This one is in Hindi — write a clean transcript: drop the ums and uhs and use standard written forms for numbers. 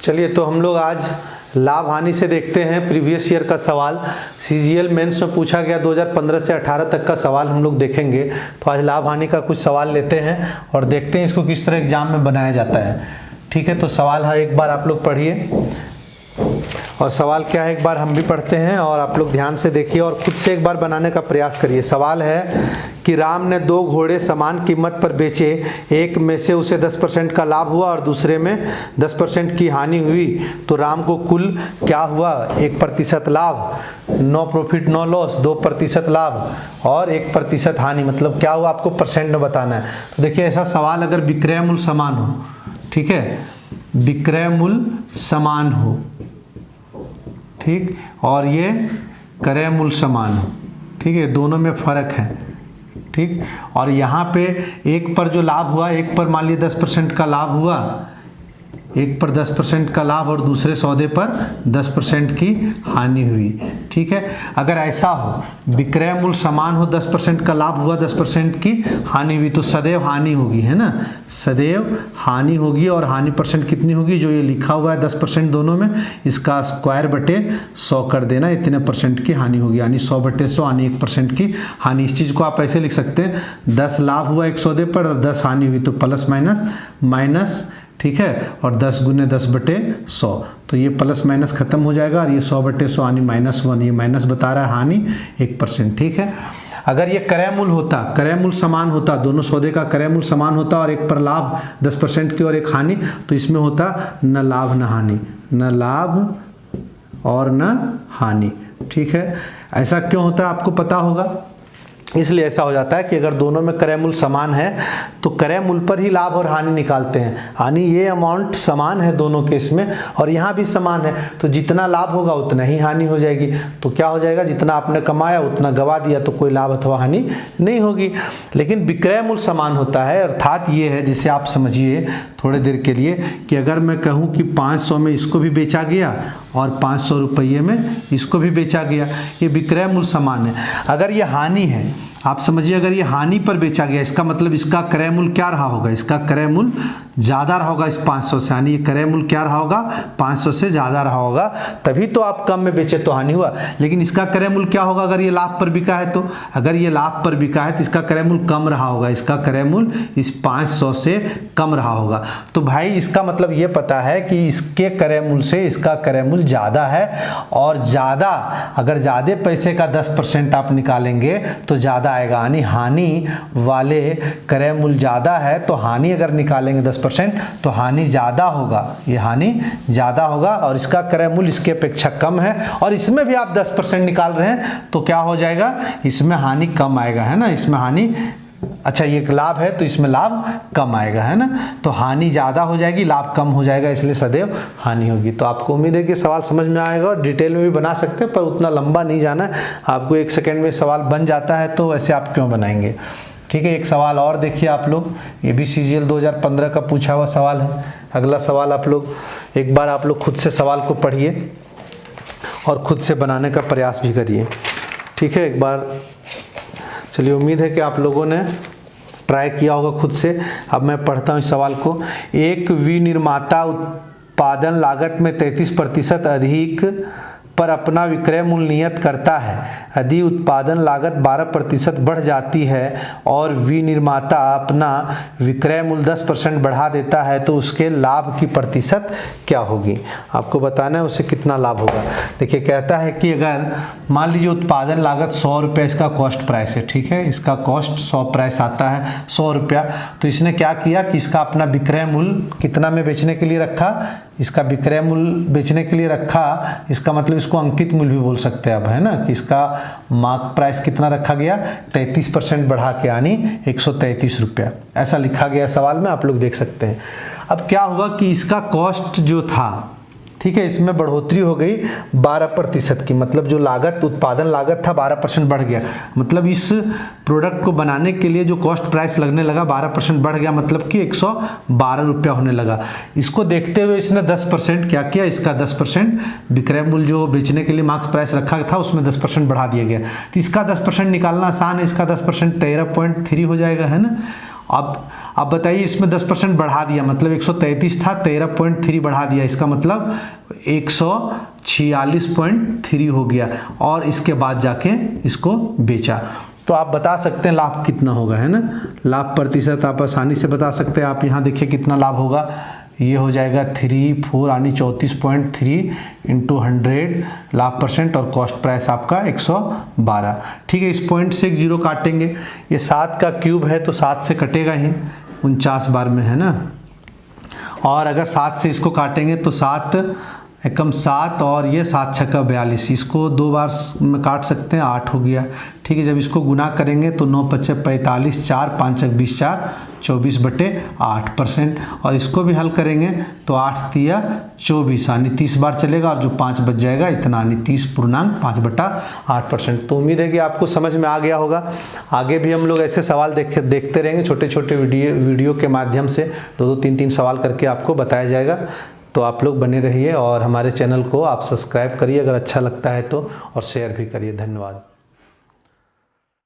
चलिए तो हम लोग आज लाभ हानि से देखते हैं प्रीवियस ईयर का सवाल। सीजीएल मेंस में पूछा गया 2015 से 18 तक का सवाल हम लोग देखेंगे। तो आज लाभ हानि का कुछ सवाल लेते हैं और देखते हैं इसको किस तरह एग्जाम में बनाया जाता है। ठीक है, तो सवाल है, एक बार आप लोग पढ़िए और सवाल क्या है एक बार हम भी पढ़ते हैं और आप लोग ध्यान से देखिए और खुद से एक बार बनाने का प्रयास करिए। सवाल है कि राम ने 2 घोड़े समान कीमत पर बेचे, एक में से उसे 10% का लाभ हुआ और दूसरे में 10% की हानि हुई, तो राम को कुल क्या हुआ? 1% लाभ, नो प्रॉफिट नो लॉस, 2% लाभ और 1% हानि। मतलब क्या हुआ आपको परसेंट में बताना है। तो देखिए ऐसा सवाल अगर विक्रय मूल्य समान हो, ठीक है, विक्रय मूल्य समान हो, ठीक, और ये क्रय मूल्य समान हो, ठीक है, दोनों में फर्क है, ठीक, और यहाँ पे एक पर जो लाभ हुआ, एक पर मान लीजिए 10% का लाभ हुआ, एक पर 10% का लाभ और दूसरे सौदे पर 10% की हानि हुई। ठीक है, अगर ऐसा हो विक्रय मूल्य समान हो, 10% का लाभ हुआ, 10% की हानि हुई, तो सदैव हानि होगी, है ना, सदैव हानि होगी। और हानि परसेंट कितनी होगी? जो ये लिखा हुआ है 10% दोनों में, इसका स्क्वायर बटे 100 कर देना, इतने परसेंट की हानि होगी, यानी 100 बटे 100 यानी 1% की हानि। इस चीज़ को आप ऐसे लिख सकते हैं, 10 लाभ हुआ एक सौदे पर और 10 हानि हुई, तो प्लस माइनस माइनस, ठीक है, और 10 गुने 10 बटे 100, तो ये प्लस माइनस खत्म हो जाएगा और ये 100 बटे 100 यानी -1, ये माइनस बता रहा है हानि 1%। ठीक है, अगर ये क्रय मूल्य होता, क्रय मूल्य समान होता, दोनों सौदे का क्रय मूल्य समान होता और एक पर लाभ 10% की और एक हानि, तो इसमें होता न लाभ न हानि, न लाभ और न हानि। ठीक है, ऐसा क्यों होता है आपको पता होगा, इसलिए ऐसा हो जाता है कि अगर दोनों में क्रय मूल्य समान है तो क्रय मूल्य पर ही लाभ और हानि निकालते हैं। हानि ये अमाउंट समान है दोनों केस में और यहाँ भी समान है, तो जितना लाभ होगा उतना ही हानि हो जाएगी। तो क्या हो जाएगा, जितना आपने कमाया उतना गवा दिया, तो कोई लाभ अथवा हानि नहीं होगी। लेकिन विक्रय मूल्य समान होता है, अर्थात ये है, जिसे आप समझिए थोड़ी देर के लिए, कि अगर मैं कहूँ कि 500 में इसको भी बेचा गया और 500 रुपये में इसको भी बेचा गया, ये विक्रय मूल्य समान है। अगर ये हानि है, आप समझिए, अगर ये हानि पर बेचा गया, इसका मतलब इसका क्रय मूल्य क्या रहा होगा, इसका क्रय मूल्य ज़्यादा रहा होगा इस 500 से, यानी ये क्रय मूल्य क्या रहा होगा, 500 से ज़्यादा रहा होगा, तभी तो आप कम में बेचे तो हानि हुआ। लेकिन इसका क्रय मूल्य क्या होगा अगर ये लाभ पर बिका है, तो अगर ये लाभ पर बिका है तो इसका क्रय मूल्य कम रहा होगा, इसका क्रय मूल्य इस 500 से कम रहा होगा। तो भाई इसका मतलब ये पता है कि इसके क्रय मूल्य से इसका क्रय मूल्य ज़्यादा है, और ज़्यादा, अगर ज़्यादा पैसे का 10% आप निकालेंगे तो ज़्यादा आएगा, यानी हानि वाले क्रय मूल्य ज़्यादा है, तो हानि अगर निकालेंगे 10% तो हानि ज़्यादा होगा, ये हानि ज़्यादा होगा, और इसका क्रय मूल्य इसके अपेक्षा कम है, और इसमें भी आप 10% निकाल रहे हैं तो क्या हो जाएगा, इसमें हानि कम आएगा, है ना, इसमें हानि, अच्छा ये लाभ है तो इसमें लाभ कम आएगा, है ना, तो हानि ज़्यादा हो जाएगी, लाभ कम हो जाएगा, इसलिए सदैव हानि होगी। तो आपको उम्मीद है कि सवाल समझ में आएगा, और डिटेल में भी बना सकते हैं पर उतना लंबा नहीं जाना है, आपको 1 सेकेंड में सवाल बन जाता है, तो वैसे आप क्यों बनाएंगे। ठीक है, एक सवाल और देखिए आप लोग, ये भी सीजीएल 2015 का पूछा हुआ सवाल है। अगला सवाल आप लोग एक बार आप लोग खुद से सवाल को पढ़िए और खुद से बनाने का प्रयास भी करिए। ठीक है, एक बार चलिए, उम्मीद है कि आप लोगों ने ट्राई किया होगा खुद से। अब मैं पढ़ता हूँ इस सवाल को। एक विनिर्माता उत्पादन लागत में 33% अधिक पर अपना विक्रय मूल्य नियत करता है। यदि उत्पादन लागत 12% बढ़ जाती है और विनिर्माता अपना विक्रय मूल्य 10% बढ़ा देता है, तो उसके लाभ की प्रतिशत क्या होगी? आपको बताना है उसे कितना लाभ होगा। देखिए कहता है कि अगर मान लीजिए उत्पादन लागत 100 रुपये इसका कॉस्ट प्राइस है, ठीक है, इसका कॉस्ट 100 प्राइस आता है 100 रुपया, तो इसने क्या किया कि इसका अपना विक्रय मूल्य कितना में बेचने के लिए रखा, इसका विक्रय मूल्य बेचने के लिए रखा, इसका मतलब इसको अंकित मूल्य भी बोल सकते हैं अब, है ना, कि इसका मार्क प्राइस कितना रखा गया, 33% बढ़ा के, यानी 133 रुपया, ऐसा लिखा गया सवाल में, आप लोग देख सकते हैं। अब क्या हुआ कि इसका कॉस्ट जो था, ठीक है, इसमें बढ़ोतरी हो गई 12% की, मतलब जो लागत, उत्पादन लागत था 12% बढ़ गया, मतलब इस प्रोडक्ट को बनाने के लिए जो कॉस्ट प्राइस लगने लगा 12% बढ़ गया, मतलब कि 112 रुपया होने लगा। इसको देखते हुए इसने 10% क्या किया, इसका 10% विक्रय मूल्य जो बेचने के लिए मार्केट प्राइस रखा था उसमें 10% बढ़ा दिया गया। तो इसका 10% निकालना आसान है, इसका 10% 13.3 हो जाएगा, है ना, अब बताइए, इसमें 10% बढ़ा दिया, मतलब 133 था, 13.3 बढ़ा दिया, इसका मतलब 146.3 हो गया, और इसके बाद जाके इसको बेचा। तो आप बता सकते हैं लाभ कितना होगा, है ना। लाभ प्रतिशत आप आसानी से बता सकते हैं। आप यहाँ देखिए कितना लाभ होगा, ये हो जाएगा 34 यानी 34.3 इंटू 100 लाभ परसेंट, और कॉस्ट प्राइस आपका 112। ठीक है, इस पॉइंट से एक जीरो काटेंगे, ये 7 का क्यूब है तो 7 से कटेगा ही 49 बार में, है ना। और अगर 7 से इसको काटेंगे तो 7 एकम 7, और ये 7 छक्का 42, इसको 2 बार में काट सकते हैं, 8 हो गया। ठीक है, जब इसको गुना करेंगे तो 9 पच्चे 45, 4 5 20, 4 24/8%, और इसको भी हल करेंगे तो 8 तिया 24 यानी 30 बार चलेगा, और जो 5 बच जाएगा इतना यानी 30.5/8%। तो उम्मीद है कि आपको समझ में आ गया होगा। आगे भी हम लोग ऐसे सवाल देखते रहेंगे, छोटे छोटे वीडियो के माध्यम से 2-2 3-3 सवाल करके आपको बताया जाएगा। तो आप लोग बने रहिए और हमारे चैनल को आप सब्सक्राइब करिए अगर अच्छा लगता है तो, और शेयर भी करिए। धन्यवाद।